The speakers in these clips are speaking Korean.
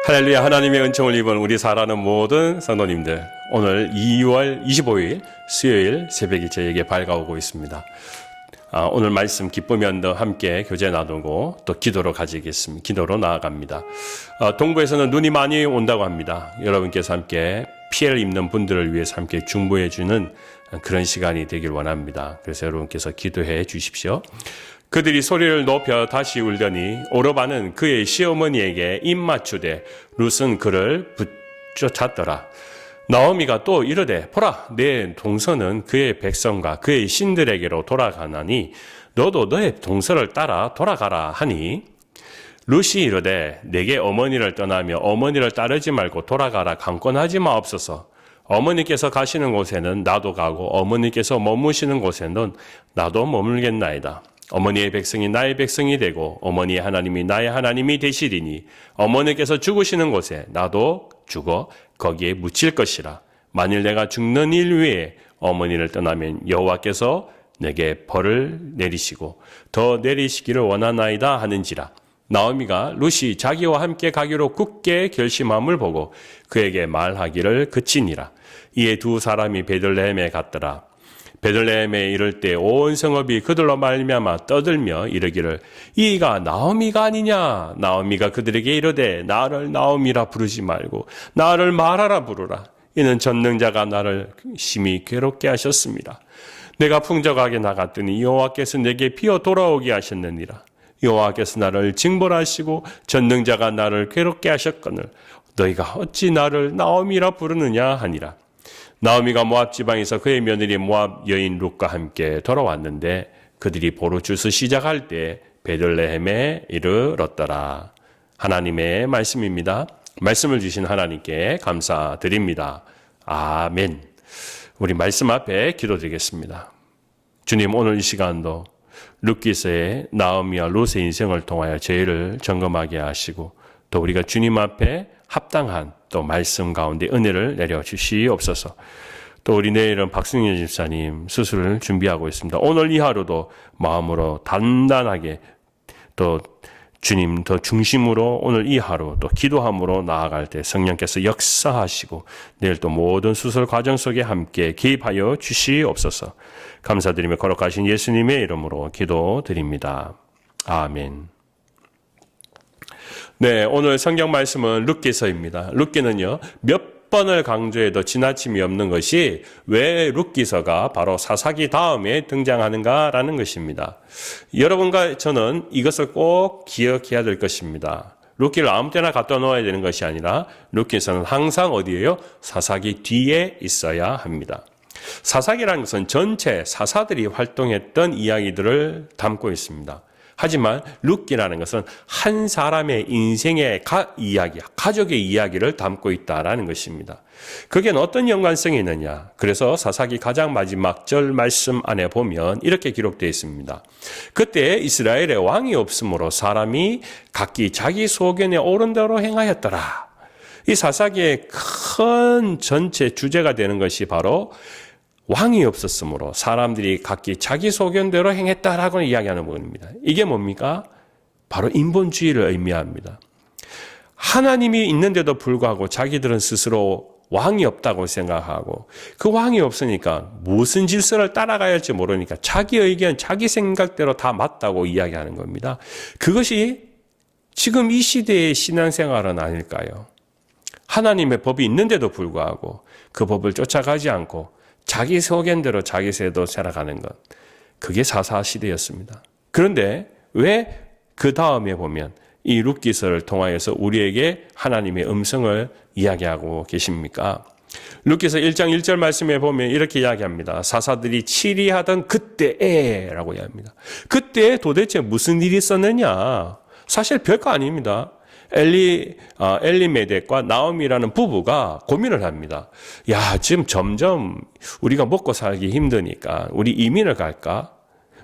할렐루야. 하나님의 은총을 입은 우리 사랑하는 모든 성도님들, 오늘 2월 25일 수요일 새벽이 저에게 밝아오고 있습니다. 오늘 말씀 기쁨의 언덕 함께 교제 나누고 또 기도로 가지겠습니다. 기도로 나아갑니다. 동부에서는 눈이 많이 온다고 합니다. 여러분께서 함께 피해를 입는 분들을 위해서 함께 중보해 주는 그런 시간이 되길 원합니다. 그래서 여러분께서 기도해 주십시오. 그들이 소리를 높여 다시 울더니 오르바는 그의 시어머니에게 입맞추되 룻은 그를 붙쫓았더라. 나오미가 또 이르되 보라, 내 동서는 그의 백성과 그의 신들에게로 돌아가나니 너도 너의 동서를 따라 돌아가라 하니, 룻이 이르되 내게 어머니를 떠나며 어머니를 따르지 말고 돌아가라 강권하지 마옵소서. 어머니께서 가시는 곳에는 나도 가고 어머니께서 머무시는 곳에는 나도 머물겠나이다. 어머니의 백성이 나의 백성이 되고 어머니의 하나님이 나의 하나님이 되시리니 어머니께서 죽으시는 곳에 나도 죽어 거기에 묻힐 것이라. 만일 내가 죽는 일 위에 어머니를 떠나면 여호와께서 내게 벌을 내리시고 더 내리시기를 원하나이다 하는지라. 나오미가 룻이 자기와 함께 가기로 굳게 결심함을 보고 그에게 말하기를 그치니라. 이에 두 사람이 베들레헴에 갔더라. 베들레헴에 이를 때 온 성읍이 그들로 말미암아 떠들며 이르기를 이가 나오미가 아니냐. 나오미가 그들에게 이르되 나를 나오미라 부르지 말고 나를 마라라 부르라. 이는 전능자가 나를 심히 괴롭게 하셨습니다. 내가 풍족하게 나갔더니 여호와께서 내게 피어 돌아오게 하셨느니라. 여호와께서 나를 징벌하시고 전능자가 나를 괴롭게 하셨거늘 너희가 어찌 나를 나오미라 부르느냐 하니라. 나오미가 모압 지방에서 그의 며느리 모압 여인 룻과 함께 돌아왔는데 그들이 보르주스 시작할 때 베들레헴에 이르렀더라. 하나님의 말씀입니다. 말씀을 주신 하나님께 감사드립니다. 아멘. 우리 말씀 앞에 기도드리겠습니다. 주님, 오늘 이 시간도 룻기서의 나오미와 룻의 인생을 통하여 저희를 점검하게 하시고 또 우리가 주님 앞에 합당한 또 말씀 가운데 은혜를 내려주시옵소서. 또 우리 내일은 박승현 집사님 수술을 준비하고 있습니다. 오늘 이 하루도 마음으로 단단하게 또 주님 더 중심으로 오늘 이 하루 또 기도함으로 나아갈 때 성령께서 역사하시고 내일 또 모든 수술 과정 속에 함께 개입하여 주시옵소서. 감사드리며 거룩하신 예수님의 이름으로 기도드립니다. 아멘. 네, 오늘 성경 말씀은 룻기서입니다. 룻기는요, 몇 번을 강조해도 지나침이 없는 것이 왜 룻기서가 바로 사사기 다음에 등장하는가라는 것입니다. 여러분과 저는 이것을 꼭 기억해야 될 것입니다. 룻기를 아무 때나 갖다 놓아야 되는 것이 아니라 룻기서는 항상 어디에요? 사사기 뒤에 있어야 합니다. 사사기라는 것은 전체 사사들이 활동했던 이야기들을 담고 있습니다. 하지만 룻기라는 것은 한 사람의 인생의 이야기, 가족의 이야기를 담고 있다라는 것입니다. 그게 어떤 연관성이 있느냐? 그래서 사사기 가장 마지막 절 말씀 안에 보면 이렇게 기록되어 있습니다. 그때 이스라엘에 왕이 없으므로 사람이 각기 자기 소견에 옳은 대로 행하였더라. 이 사사기의 큰 전체 주제가 되는 것이 바로 왕이 없었으므로 사람들이 각기 자기 소견대로 행했다라고 이야기하는 부분입니다. 이게 뭡니까? 바로 인본주의를 의미합니다. 하나님이 있는데도 불구하고 자기들은 스스로 왕이 없다고 생각하고 그 왕이 없으니까 무슨 질서를 따라가야 할지 모르니까 자기 의견, 자기 생각대로 다 맞다고 이야기하는 겁니다. 그것이 지금 이 시대의 신앙생활은 아닐까요? 하나님의 법이 있는데도 불구하고 그 법을 쫓아가지 않고 자기 소견대로 자기 세도 살아가는 것, 그게 사사시대였습니다. 그런데 왜 그 다음에 보면 이 룻기서를 통하여서 우리에게 하나님의 음성을 이야기하고 계십니까? 룻기서 1장 1절 말씀에 보면 이렇게 이야기합니다. 사사들이 치리하던 그때에라고 이야기합니다. 그때 도대체 무슨 일이 있었느냐? 사실 별거 아닙니다. 엘리메덱과 나오미라는 부부가 고민을 합니다. 야, 지금 점점 우리가 먹고 살기 힘드니까 우리 이민을 갈까?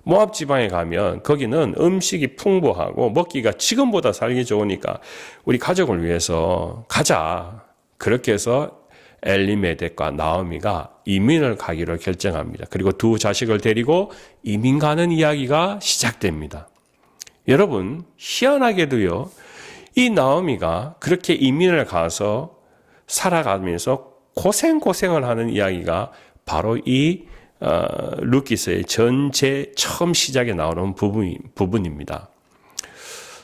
모압 지방에 가면 거기는 음식이 풍부하고 먹기가 지금보다 살기 좋으니까 우리 가족을 위해서 가자. 그렇게 해서 엘리메덱과 나오미가 이민을 가기로 결정합니다. 그리고 두 자식을 데리고 이민 가는 이야기가 시작됩니다. 여러분, 희한하게도요, 이 나오미가 그렇게 이민을 가서 살아가면서 고생을 하는 이야기가 바로 이 루키스의 전체 처음 시작에 나오는 부분입니다.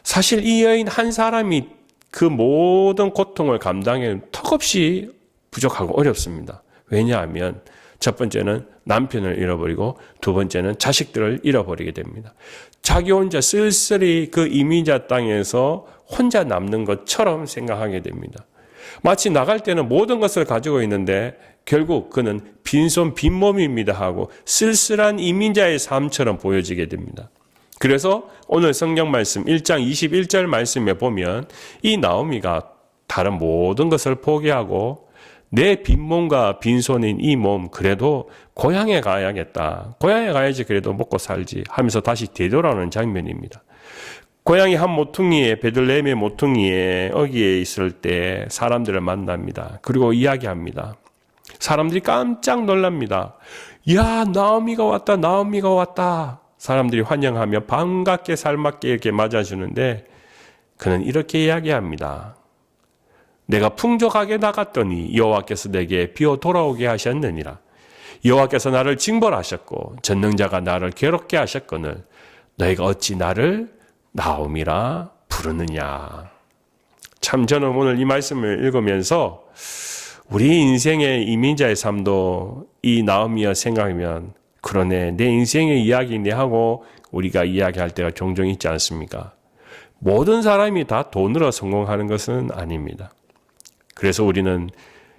사실 이 여인 한 사람이 그 모든 고통을 감당해 턱없이 부족하고 어렵습니다. 왜냐하면 첫 번째는 남편을 잃어버리고 두 번째는 자식들을 잃어버리게 됩니다. 자기 혼자 쓸쓸히 그 이민자 땅에서 혼자 남는 것처럼 생각하게 됩니다. 마치 나갈 때는 모든 것을 가지고 있는데 결국 그는 빈손 빈몸입니다 하고 쓸쓸한 이민자의 삶처럼 보여지게 됩니다. 그래서 오늘 성경 말씀 1장 21절 말씀에 보면 이 나오미가 다른 모든 것을 포기하고 내 빈몸과 빈손인 이 몸 그래도 고향에 가야겠다. 고향에 가야지 그래도 먹고 살지 하면서 다시 되돌아오는 장면입니다. 고향이 한 모퉁이에 베들레헴의 모퉁이에 어귀에 있을 때 사람들을 만납니다. 그리고 이야기합니다. 사람들이 깜짝 놀랍니다. 야, 나오미가 왔다. 나오미가 왔다. 사람들이 환영하며 반갑게 살맞게 이렇게 맞아주는데 그는 이렇게 이야기합니다. 내가 풍족하게 나갔더니 여호와께서 내게 비어 돌아오게 하셨느니라. 여호와께서 나를 징벌하셨고 전능자가 나를 괴롭게 하셨거늘 너희가 어찌 나를 나오미라 부르느냐. 참 저는 오늘 이 말씀을 읽으면서 우리 인생의 이민자의 삶도 이 나오미와 생각하면 그러네, 내 인생의 이야기네 하고 우리가 이야기할 때가 종종 있지 않습니까? 모든 사람이 다 돈으로 성공하는 것은 아닙니다. 그래서 우리는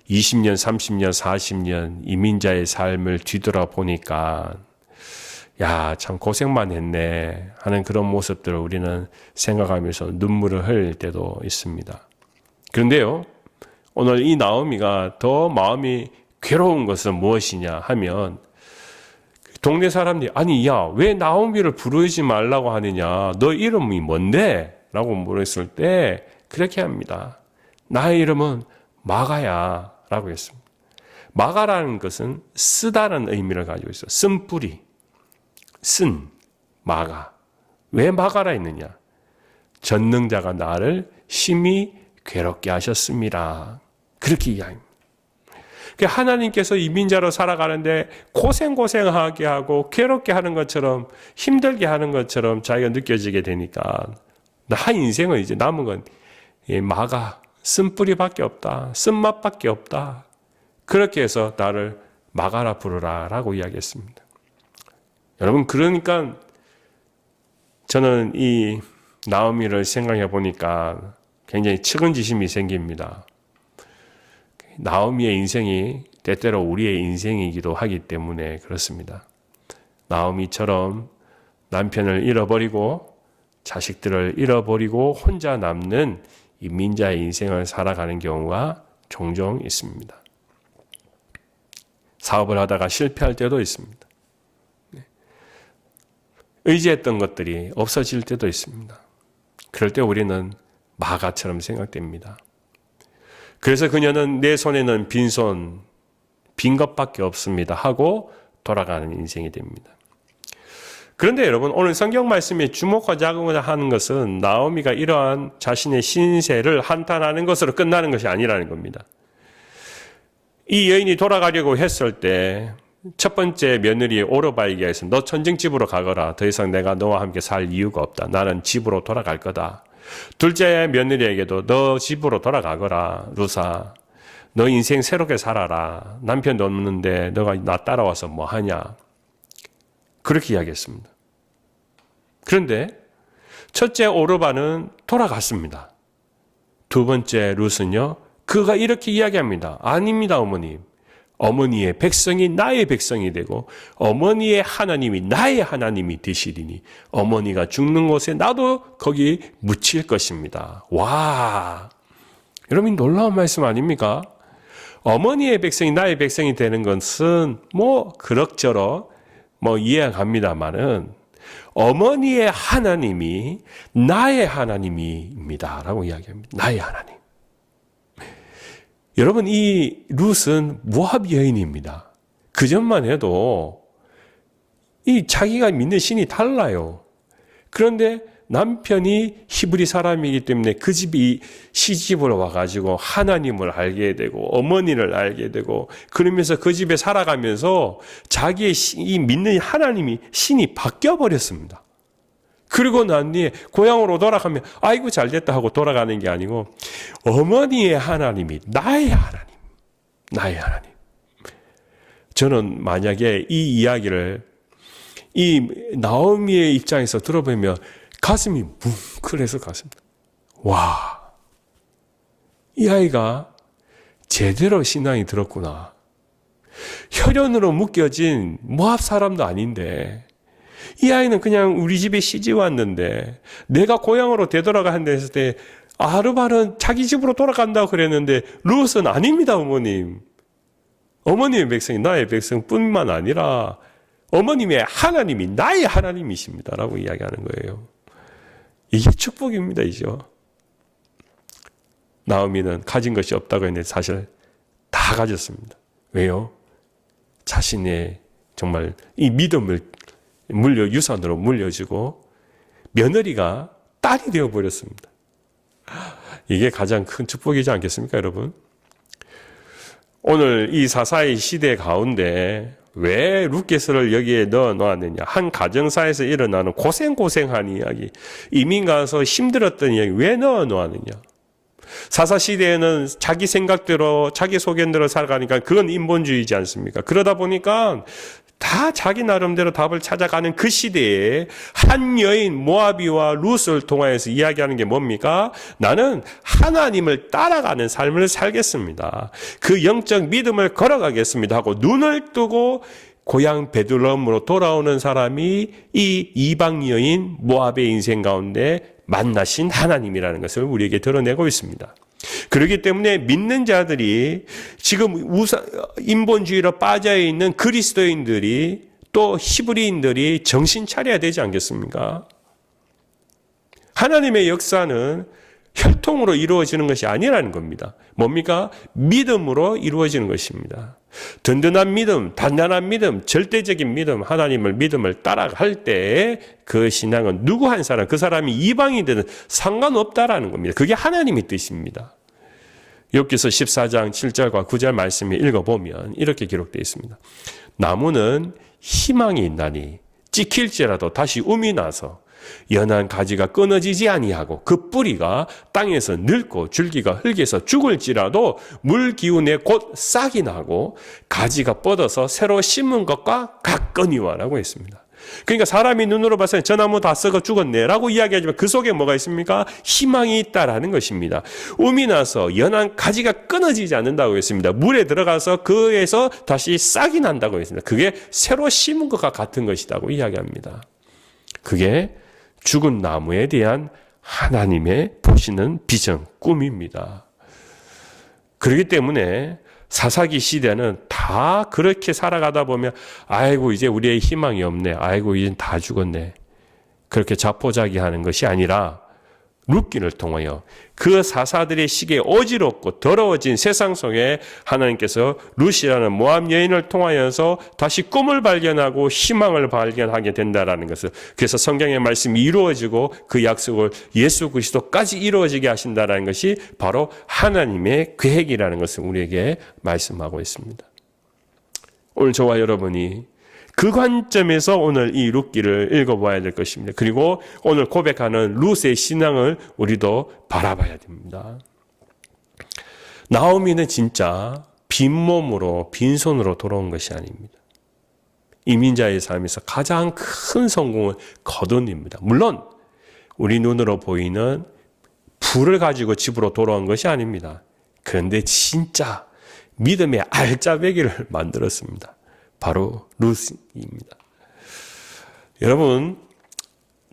20년, 30년, 40년 이민자의 삶을 뒤돌아보니까 야, 참 고생만 했네 하는 그런 모습들을 우리는 생각하면서 눈물을 흘릴 때도 있습니다. 그런데요, 오늘 이 나오미가 더 마음이 괴로운 것은 무엇이냐 하면 동네 사람들이 아니 야, 왜 나오미를 부르지 말라고 하느냐, 너 이름이 뭔데? 라고 물었을 때 그렇게 합니다. 나의 이름은 마가야 라고 했습니다. 마가라는 것은 쓰다는 의미를 가지고 있어요. 쓴뿌리, 쓴, 마가. 왜 마가라 했느냐? 전능자가 나를 심히 괴롭게 하셨습니다. 그렇게 이야기합니다. 하나님께서 이민자로 살아가는데 고생하게 하고 괴롭게 하는 것처럼 힘들게 하는 것처럼 자기가 느껴지게 되니까 나 인생은 이제 남은 건 마가, 쓴뿌리밖에 없다. 쓴맛밖에 없다. 그렇게 해서 나를 마가라 부르라 라고 이야기했습니다. 여러분, 그러니까 저는 이 나오미를 생각해 보니까 굉장히 측은지심이 생깁니다. 나오미의 인생이 때때로 우리의 인생이기도 하기 때문에 그렇습니다. 나오미처럼 남편을 잃어버리고 자식들을 잃어버리고 혼자 남는 이민자의 인생을 살아가는 경우가 종종 있습니다. 사업을 하다가 실패할 때도 있습니다. 의지했던 것들이 없어질 때도 있습니다. 그럴 때 우리는 마가처럼 생각됩니다. 그래서 그녀는 내 손에는 빈손, 빈 것밖에 없습니다 하고 돌아가는 인생이 됩니다. 그런데 여러분, 오늘 성경 말씀에 주목하자고자 하는 것은 나오미가 이러한 자신의 신세를 한탄하는 것으로 끝나는 것이 아니라는 겁니다. 이 여인이 돌아가려고 했을 때 첫 번째 며느리 오르바에게 해서 너 천정집으로 가거라. 더 이상 내가 너와 함께 살 이유가 없다. 나는 집으로 돌아갈 거다. 둘째 며느리에게도 너 집으로 돌아가거라. 루사, 너 인생 새롭게 살아라. 남편도 없는데 너가 나 따라와서 뭐 하냐. 그렇게 이야기했습니다. 그런데 첫째 오르바는 돌아갔습니다. 두 번째 룻은요, 그가 이렇게 이야기합니다. 아닙니다, 어머님. 어머니의 백성이 나의 백성이 되고 어머니의 하나님이 나의 하나님이 되시리니 어머니가 죽는 곳에 나도 거기 묻힐 것입니다. 와, 여러분 놀라운 말씀 아닙니까? 어머니의 백성이 나의 백성이 되는 것은 뭐 그럭저럭 뭐 이해가 갑니다만은 어머니의 하나님이 나의 하나님입니다 라고 이야기합니다. 나의 하나님. 여러분, 이 룻은 모압 여인입니다. 그전만 해도 이 자기가 믿는 신이 달라요. 그런데 남편이 히브리 사람이기 때문에 그 집이 시집을 와가지고 하나님을 알게 되고 어머니를 알게 되고 그러면서 그 집에 살아가면서 자기의 이 믿는 하나님이 신이 바뀌어 버렸습니다. 그리고 난 뒤에 고향으로 돌아가면 아이고 잘됐다 하고 돌아가는 게 아니고 어머니의 하나님이 나의 하나님, 나의 하나님. 저는 만약에 이 이야기를 이 나오미의 입장에서 들어보면 가슴이 뭉클해서 갔습니다. 와, 이 아이가 제대로 신앙이 들었구나. 혈연으로 묶여진 모압 사람도 아닌데 이 아이는 그냥 우리 집에 시집 왔는데 내가 고향으로 되돌아가는데 했을 때 아르바는 자기 집으로 돌아간다고 그랬는데 룻은 아닙니다, 어머님. 어머님의 백성이 나의 백성뿐만 아니라 어머님의 하나님이 나의 하나님이십니다라고 이야기하는 거예요. 이게 축복입니다, 이죠. 나오미는 가진 것이 없다고 했는데 사실 다 가졌습니다. 왜요? 자신의 정말 이 믿음을 유산으로 물려주고 며느리가 딸이 되어버렸습니다. 이게 가장 큰 축복이지 않겠습니까, 여러분? 오늘 이 사사의 시대 가운데 왜 룻게스를 여기에 넣어 놓았느냐? 한 가정사에서 일어나는 고생한 이야기, 이민 가서 힘들었던 이야기 왜 넣어 놓았느냐? 사사 시대에는 자기 생각대로 자기 소견대로 살아가니까 그건 인본주의지 않습니까? 그러다 보니까 다 자기 나름대로 답을 찾아가는 그 시대에 한 여인 모아비와 룻을 통하여서 이야기하는 게 뭡니까? 나는 하나님을 따라가는 삶을 살겠습니다. 그 영적 믿음을 걸어가겠습니다 하고 눈을 뜨고 고향 베들레헴으로 돌아오는 사람이 이 이방 여인 모압의 인생 가운데 만나신 하나님이라는 것을 우리에게 드러내고 있습니다. 그렇기 때문에 믿는 자들이 지금 인본주의로 빠져있는 그리스도인들이 또 히브리인들이 정신 차려야 되지 않겠습니까? 하나님의 역사는 혈통으로 이루어지는 것이 아니라는 겁니다. 뭡니까? 믿음으로 이루어지는 것입니다. 든든한 믿음, 단단한 믿음, 절대적인 믿음, 하나님을 믿음을 따라갈 때 그 신앙은 누구 한 사람, 그 사람이 이방인들은 상관없다라는 겁니다. 그게 하나님의 뜻입니다. 욥기서 14장 7절과 9절 말씀을 읽어보면 이렇게 기록되어 있습니다. 나무는 희망이 있나니 찍힐지라도 다시 움이 나서 연한 가지가 끊어지지 아니하고 그 뿌리가 땅에서 늙고 줄기가 흙에서 죽을지라도 물 기운에 곧 싹이 나고 가지가 뻗어서 새로 심은 것과 같거니와라고 했습니다. 그러니까 사람이 눈으로 봤을 때 저 나무 다 썩어 죽었네 라고 이야기하지만 그 속에 뭐가 있습니까? 희망이 있다라는 것입니다. 움이 나서 연한 가지가 끊어지지 않는다고 했습니다. 물에 들어가서 그에서 다시 싹이 난다고 했습니다. 그게 새로 심은 것과 같은 것이라고 이야기합니다. 그게 죽은 나무에 대한 하나님의 보시는 비전, 꿈입니다. 그렇기 때문에 사사기 시대는 다 그렇게 살아가다 보면 아이고 이제 우리의 희망이 없네. 아이고 이제 다 죽었네. 그렇게 자포자기하는 것이 아니라 룻기를 통하여 그 사사들의 시기에 어지럽고 더러워진 세상 속에 하나님께서 룻이라는 모압 여인을 통하여서 다시 꿈을 발견하고 희망을 발견하게 된다라는 것을, 그래서 성경의 말씀이 이루어지고 그 약속을 예수 그리스도까지 이루어지게 하신다라는 것이 바로 하나님의 계획이라는 것을 우리에게 말씀하고 있습니다. 오늘 저와 여러분이 그 관점에서 오늘 이 룻기를 읽어봐야 될 것입니다. 그리고 오늘 고백하는 룻의 신앙을 우리도 바라봐야 됩니다. 나오미는 진짜 빈몸으로 빈손으로 돌아온 것이 아닙니다. 이민자의 삶에서 가장 큰 성공을 거둔입니다. 물론 우리 눈으로 보이는 부를 가지고 집으로 돌아온 것이 아닙니다. 그런데 진짜 믿음의 알짜배기를 만들었습니다. 바로 룻입니다. 여러분,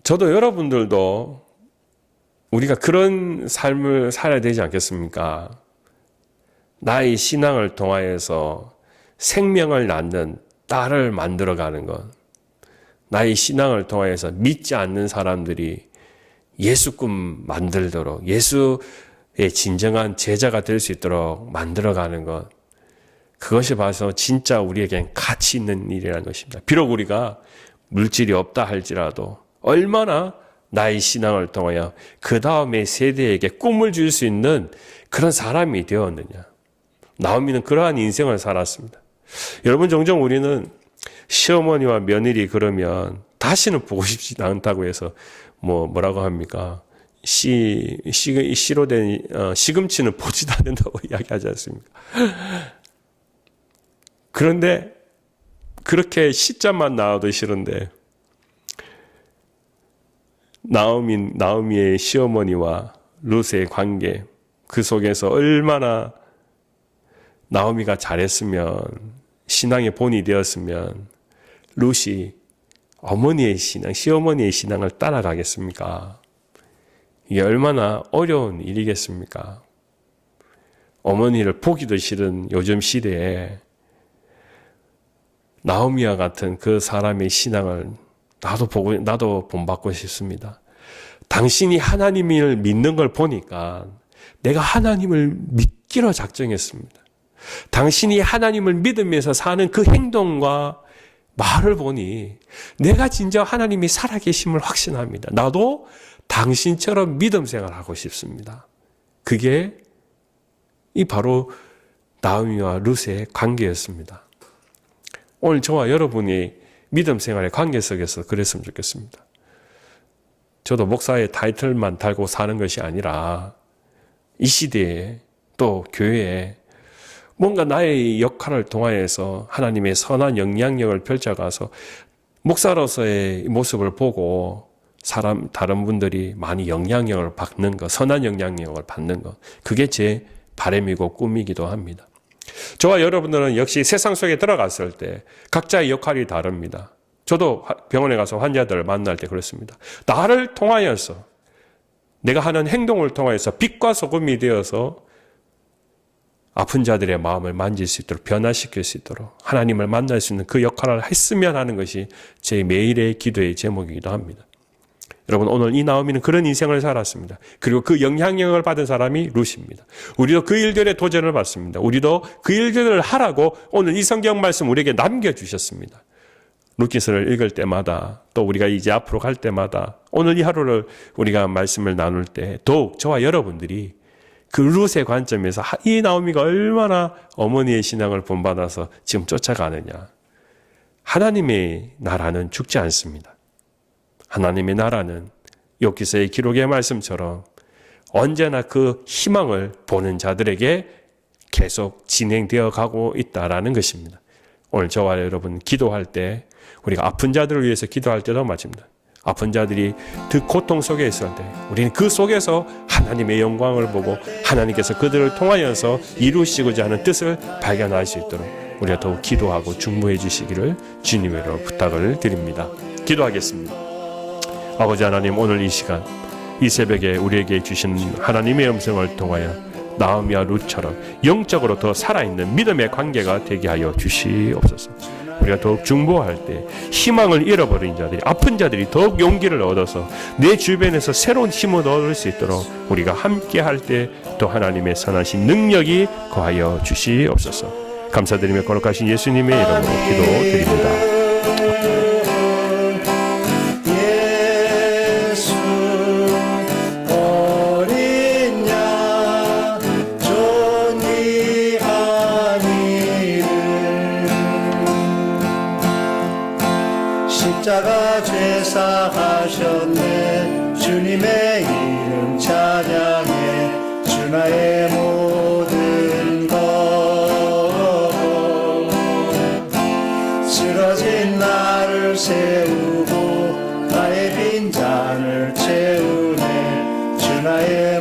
저도 여러분들도 우리가 그런 삶을 살아야 되지 않겠습니까? 나의 신앙을 통하여서 생명을 낳는 딸을 만들어가는 것, 나의 신앙을 통하여서 믿지 않는 사람들이 예수 꿈 만들도록, 예수의 진정한 제자가 될 수 있도록 만들어가는 것, 그것이 봐서 진짜 우리에겐 가치 있는 일이라는 것입니다. 비록 우리가 물질이 없다 할지라도 얼마나 나의 신앙을 통하여 그 다음의 세대에게 꿈을 줄 수 있는 그런 사람이 되었느냐. 나오미는 그러한 인생을 살았습니다. 여러분, 종종 우리는 시어머니와 며느리 그러면 다시는 보고 싶지 않다고 해서 뭐라고 합니까? 씨로 된 시금치는 보지도 않는다고 이야기하지 않습니까? 그런데 그렇게 시자만 나와도 싫은데 나오미의 시어머니와 룻의 관계, 그 속에서 얼마나 나오미가 잘했으면, 신앙의 본이 되었으면 룻이 어머니의 신앙, 시어머니의 신앙을 따라가겠습니까? 이게 얼마나 어려운 일이겠습니까? 어머니를 보기도 싫은 요즘 시대에 나오미와 같은 그 사람의 신앙을 나도 본받고 싶습니다. 당신이 하나님을 믿는 걸 보니까 내가 하나님을 믿기로 작정했습니다. 당신이 하나님을 믿으면서 사는 그 행동과 말을 보니 내가 진짜 하나님이 살아계심을 확신합니다. 나도 당신처럼 믿음 생활하고 싶습니다. 그게 바로 나오미와 룻의 관계였습니다. 오늘 저와 여러분이 믿음 생활의 관계 속에서 그랬으면 좋겠습니다. 저도 목사의 타이틀만 달고 사는 것이 아니라 이 시대에 또 교회에 뭔가 나의 역할을 통하여서 하나님의 선한 영향력을 펼쳐가서 목사로서의 모습을 보고 다른 분들이 많이 영향력을 받는 것, 선한 영향력을 받는 것, 그게 제 바람이고 꿈이기도 합니다. 저와 여러분들은 역시 세상 속에 들어갔을 때 각자의 역할이 다릅니다. 저도 병원에 가서 환자들을 만날 때 그렇습니다. 나를 통하여서, 내가 하는 행동을 통하여서 빛과 소금이 되어서 아픈 자들의 마음을 만질 수 있도록, 변화시킬 수 있도록 하나님을 만날 수 있는 그 역할을 했으면 하는 것이 제 매일의 기도의 제목이기도 합니다. 여러분, 오늘 이 나오미는 그런 인생을 살았습니다. 그리고 그 영향력을 받은 사람이 룻입니다. 우리도 그 일들의 도전을 받습니다. 우리도 그 일들을 하라고 오늘 이 성경 말씀 우리에게 남겨주셨습니다. 룻기서를 읽을 때마다, 또 우리가 이제 앞으로 갈 때마다, 오늘 이 하루를 우리가 말씀을 나눌 때 더욱 저와 여러분들이 그 룻의 관점에서 이 나오미가 얼마나 어머니의 신앙을 본받아서 지금 쫓아가느냐. 하나님의 나라는 죽지 않습니다. 하나님의 나라는 욥기서의 기록의 말씀처럼 언제나 그 희망을 보는 자들에게 계속 진행되어 가고 있다라는 것입니다. 오늘 저와 여러분 기도할 때, 우리가 아픈 자들을 위해서 기도할 때도 마찬가지입니다. 아픈 자들이 그 고통 속에 있을 때 우리는 그 속에서 하나님의 영광을 보고 하나님께서 그들을 통하여서 이루시고자 하는 뜻을 발견할 수 있도록 우리가 더욱 기도하고 중보해 주시기를 주님으로 부탁을 드립니다. 기도하겠습니다. 아버지 하나님, 오늘 이 시간, 이 새벽에 우리에게 주신 하나님의 음성을 통하여 나오미와 룻처럼 영적으로 더 살아있는 믿음의 관계가 되게 하여 주시옵소서. 우리가 더욱 중보할 때 희망을 잃어버린 자들이, 아픈 자들이 더욱 용기를 얻어서 내 주변에서 새로운 힘을 얻을 수 있도록 우리가 함께 할 때 또 하나님의 선하신 능력이 거하여 주시옵소서. 감사드리며 거룩하신 예수님의 이름으로 기도드립니다. 십자가 죄사하셨네. 주님의 이름 찬양해. 주 나의 모든 것. 쓰러진 나를 세우고 나의 빈잔을 채우네. 주 나의